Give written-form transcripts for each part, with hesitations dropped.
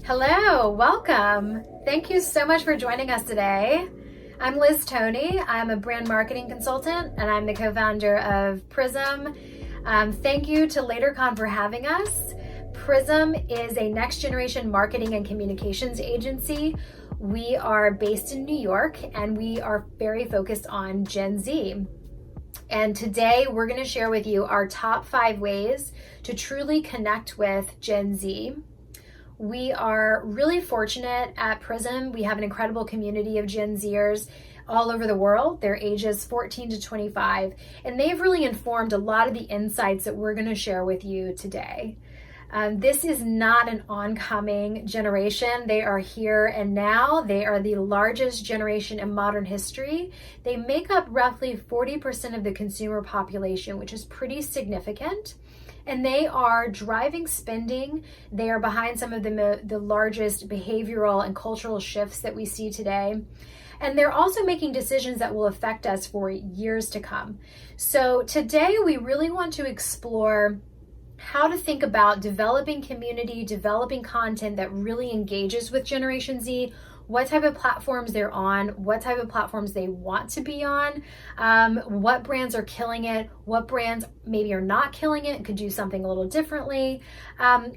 Hello, welcome. Thank you so much for joining us today. I'm Liz Toney. I'm a brand marketing consultant and I'm the co-founder of PRZM. Thank you to LaterCon for having us. PRZM is a next generation marketing and communications agency. We are based in New York and we are very focused on Gen Z. And today we're going to share with you our top 5 ways to truly connect with Gen Z. We are really fortunate at PRZM. We have an incredible community of Gen Zers all over the world. They're ages 14 to 25, and they've really informed a lot of the insights that we're going to share with you today. This is not an oncoming generation. They are here and now. They are the largest generation in modern history. They make up roughly 40% of the consumer population, which is pretty significant. And they are driving spending. They are behind some of the largest behavioral and cultural shifts that we see today. And they're also making decisions that will affect us for years to come. So today we really want to explore how to think about developing community, developing content that really engages with Generation Z, what type of platforms they're on, what type of platforms they want to be on, what brands are killing it, what brands maybe are not killing it and could do something a little differently.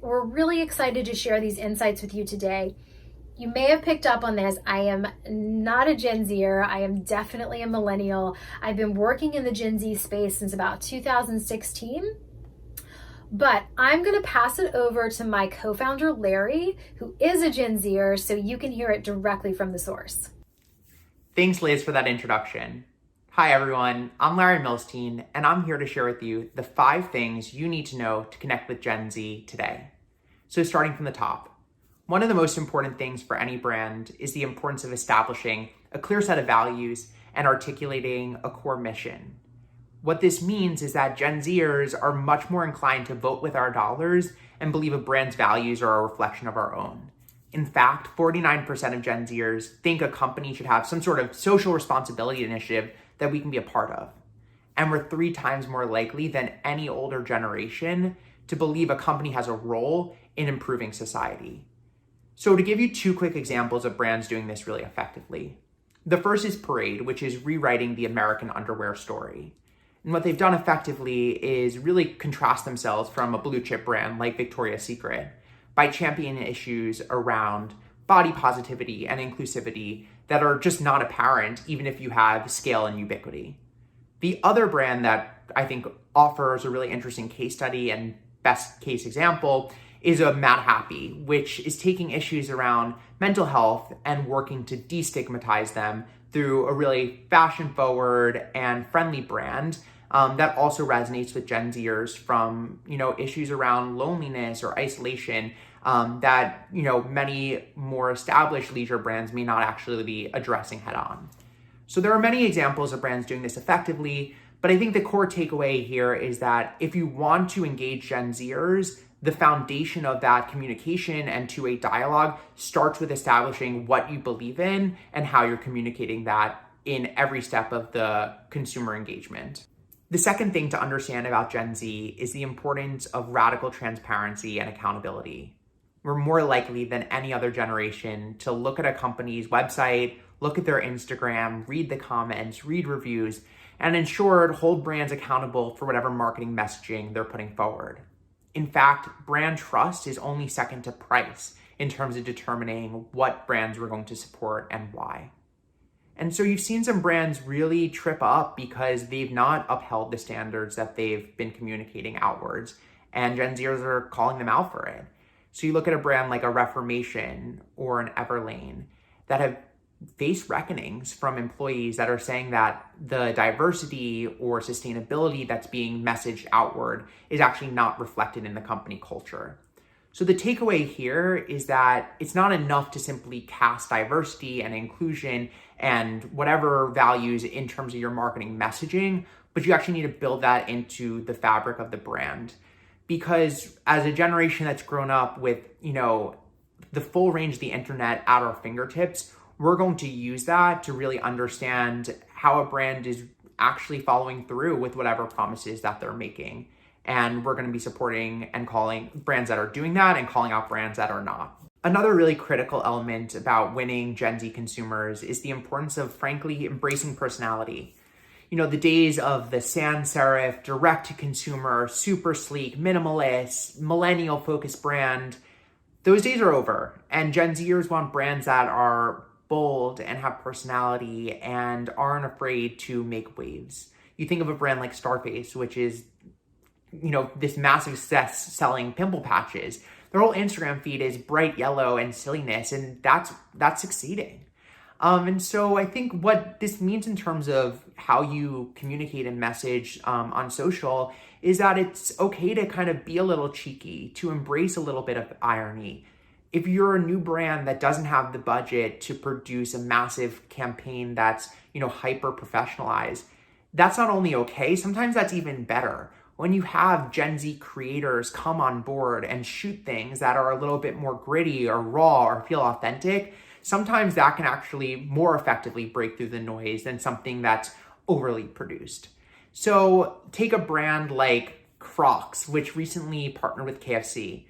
We're really excited to share these insights with you today. You may have picked up on this. I am not a Gen Zer. I am definitely a millennial. I've been working in the Gen Z space since about 2016. But I'm going to pass it over to my co-founder, Larry, who is a Gen Zer, so you can hear it directly from the source. Thanks, Liz, for that introduction. Hi, everyone. I'm Larry Milstein, and I'm here to share with you the 5 things you need to know to connect with Gen Z today. So starting from the top, one of the most important things for any brand is the importance of establishing a clear set of values and articulating a core mission. What this means is that Gen Zers are much more inclined to vote with our dollars and believe a brand's values are a reflection of our own. In fact, 49% of Gen Zers think a company should have some sort of social responsibility initiative that we can be a part of. And we're 3 times more likely than any older generation to believe a company has a role in improving society. So to give you 2 quick examples of brands doing this really effectively. The first is Parade, which is rewriting the American underwear story. And what they've done effectively is really contrast themselves from a blue chip brand like Victoria's Secret by championing issues around body positivity and inclusivity that are just not apparent even if you have scale and ubiquity. The other brand that I think offers a really interesting case study and best case example is a Mad Happy, which is taking issues around mental health and working to destigmatize them through a really fashion forward and friendly brand that also resonates with Gen Zers from, issues around loneliness or isolation that, many more established leisure brands may not actually be addressing head on. So there are many examples of brands doing this effectively, but I think the core takeaway here is that if you want to engage Gen Zers, the foundation of that communication and two-way dialogue starts with establishing what you believe in and how you're communicating that in every step of the consumer engagement. The second thing to understand about Gen Z is the importance of radical transparency and accountability. We're more likely than any other generation to look at a company's website, look at their Instagram, read the comments, read reviews, and in short, hold brands accountable for whatever marketing messaging they're putting forward. In fact, brand trust is only second to price in terms of determining what brands we're going to support and why. And so you've seen some brands really trip up because they've not upheld the standards that they've been communicating outwards, and Gen Zers are calling them out for it. So you look at a brand like a Reformation or an Everlane that have faced reckonings from employees that are saying that the diversity or sustainability that's being messaged outward is actually not reflected in the company culture. So the takeaway here is that it's not enough to simply cast diversity and inclusion and whatever values in terms of your marketing messaging, but you actually need to build that into the fabric of the brand. Because as a generation that's grown up with, the full range of the internet at our fingertips, we're going to use that to really understand how a brand is actually following through with whatever promises that they're making. And we're going to be supporting and calling brands that are doing that and calling out brands that are not. Another really critical element about winning Gen Z consumers is the importance of, frankly, embracing personality. The days of the sans serif, direct-to-consumer, super sleek, minimalist, millennial-focused brand, those days are over. And Gen Zers want brands that are bold and have personality and aren't afraid to make waves. You think of a brand like Starface, which is, this massive success selling pimple patches. Their whole Instagram feed is bright yellow and silliness, and that's succeeding. And so I think what this means in terms of how you communicate and message on social is that it's okay to kind of be a little cheeky, to embrace a little bit of irony. If you're a new brand that doesn't have the budget to produce a massive campaign that's, hyper professionalized, that's not only okay, sometimes that's even better. When you have Gen Z creators come on board and shoot things that are a little bit more gritty or raw or feel authentic, sometimes that can actually more effectively break through the noise than something that's overly produced. So take a brand like Crocs, which recently partnered with KFC.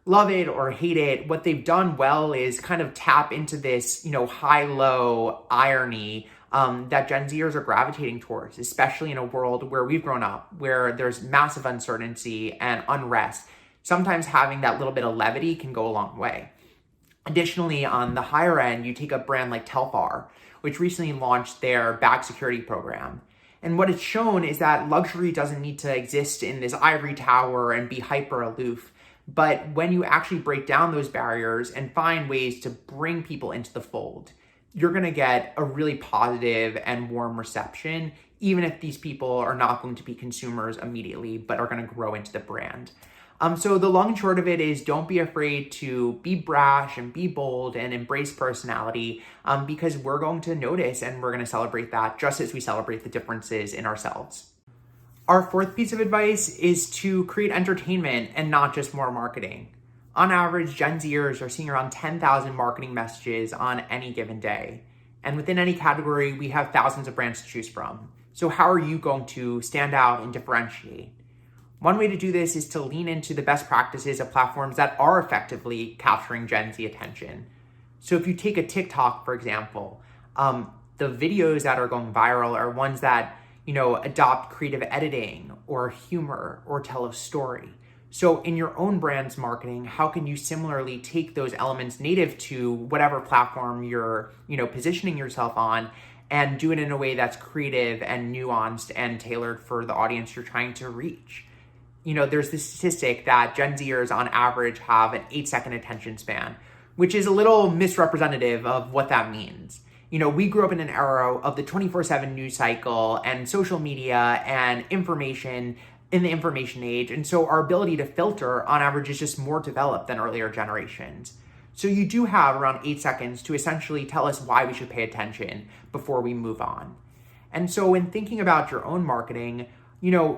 Love it or hate it, what they've done well is kind of tap into this, high-low irony that Gen Zers are gravitating towards, especially in a world where we've grown up, where there's massive uncertainty and unrest. Sometimes having that little bit of levity can go a long way. Additionally, on the higher end, you take a brand like Telfar, which recently launched their bag security program. And what it's shown is that luxury doesn't need to exist in this ivory tower and be hyper aloof. But when you actually break down those barriers and find ways to bring people into the fold, you're going to get a really positive and warm reception, even if these people are not going to be consumers immediately, but are going to grow into the brand. So the long and short of it is, don't be afraid to be brash and be bold and embrace personality, because we're going to notice and we're going to celebrate that just as we celebrate the differences in ourselves. Our fourth piece of advice is to create entertainment and not just more marketing. On average, Gen Zers are seeing around 10,000 marketing messages on any given day. And within any category, we have thousands of brands to choose from. So how are you going to stand out and differentiate? One way to do this is to lean into the best practices of platforms that are effectively capturing Gen Z attention. So if you take a TikTok, for example, the videos that are going viral are ones that, adopt creative editing or humor or tell a story. So in your own brand's marketing, how can you similarly take those elements native to whatever platform you're, positioning yourself on and do it in a way that's creative and nuanced and tailored for the audience you're trying to reach? There's this statistic that Gen Zers on average have an 8-second attention span, which is a little misrepresentative of what that means. We grew up in an era of the 24/7 news cycle and social media and information in the information age. And so our ability to filter on average is just more developed than earlier generations. So you do have around 8 seconds to essentially tell us why we should pay attention before we move on. And so when thinking about your own marketing,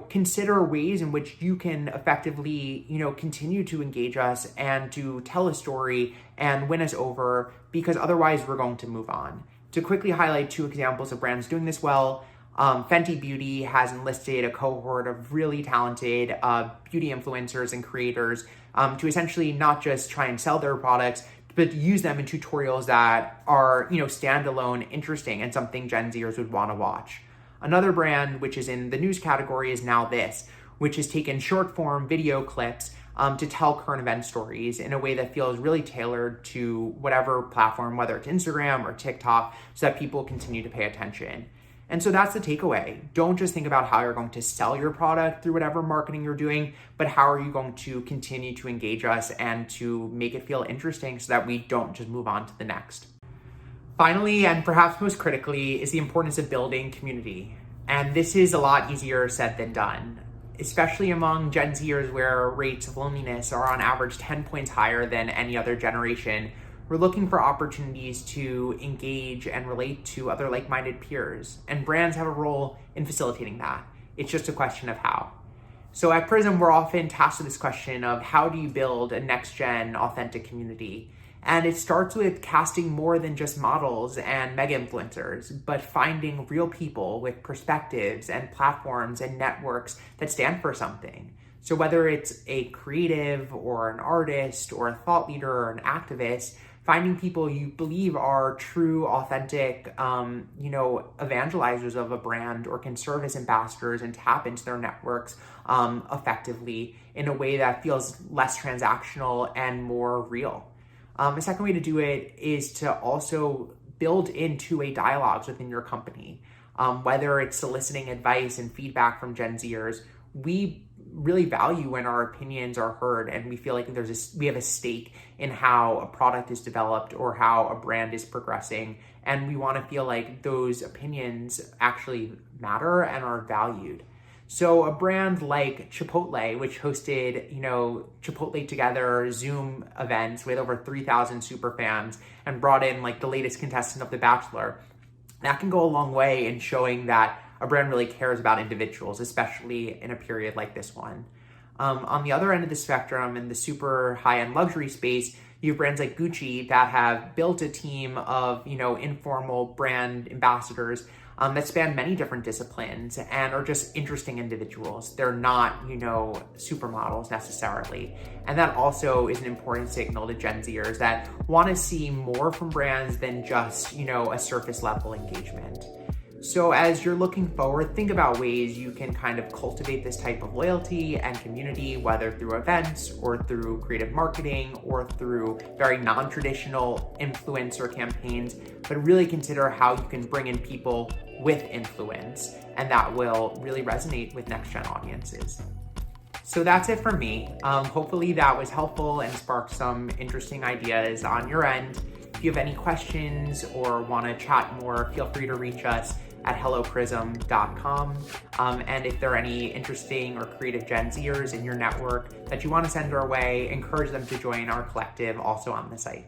consider ways in which you can effectively, continue to engage us and to tell a story and win us over, because otherwise we're going to move on. To quickly highlight 2 examples of brands doing this well, Fenty Beauty has enlisted a cohort of really talented beauty influencers and creators to essentially not just try and sell their products, but use them in tutorials that are, standalone, interesting, and something Gen Zers would want to watch. Another brand, which is in the news category, is Now This, which has taken short form video clips to tell current event stories in a way that feels really tailored to whatever platform, whether it's Instagram or TikTok, so that people continue to pay attention. And so that's the takeaway. Don't just think about how you're going to sell your product through whatever marketing you're doing, but how are you going to continue to engage us and to make it feel interesting so that we don't just move on to the next. Finally, and perhaps most critically, is the importance of building community. And this is a lot easier said than done, especially among Gen Zers where rates of loneliness are on average 10 points higher than any other generation. We're looking for opportunities to engage and relate to other like-minded peers, and brands have a role in facilitating that. It's just a question of how. So at PRZM, we're often tasked with this question of how do you build a next-gen authentic community? And it starts with casting more than just models and mega influencers, but finding real people with perspectives and platforms and networks that stand for something. So whether it's a creative or an artist or a thought leader or an activist, finding people you believe are true, authentic, evangelizers of a brand or can serve as ambassadors and tap into their networks effectively in a way that feels less transactional and more real. A second way to do it is to also build in two-way dialogues within your company. Whether it's soliciting advice and feedback from Gen Zers, we really value when our opinions are heard and we feel like we have a stake in how a product is developed or how a brand is progressing. And we want to feel like those opinions actually matter and are valued. So a brand like Chipotle, which hosted, Chipotle Together Zoom events with over 3,000 super fans and brought in like the latest contestant of The Bachelor, that can go a long way in showing that a brand really cares about individuals, especially in a period like this one. On the other end of the spectrum, in the super high-end luxury space, you have brands like Gucci that have built a team of, informal brand ambassadors that span many different disciplines and are just interesting individuals. They're not, supermodels necessarily. And that also is an important signal to Gen Zers that want to see more from brands than just, a surface level engagement. So as you're looking forward, think about ways you can kind of cultivate this type of loyalty and community, whether through events or through creative marketing or through very non-traditional influencer campaigns, but really consider how you can bring in people with influence, and that will really resonate with next-gen audiences. So that's it from me. Hopefully that was helpful and sparked some interesting ideas on your end. If you have any questions or want to chat more, feel free to reach us at helloprism.com. And if there are any interesting or creative Gen Zers in your network that you want to send our way, encourage them to join our collective also on the site.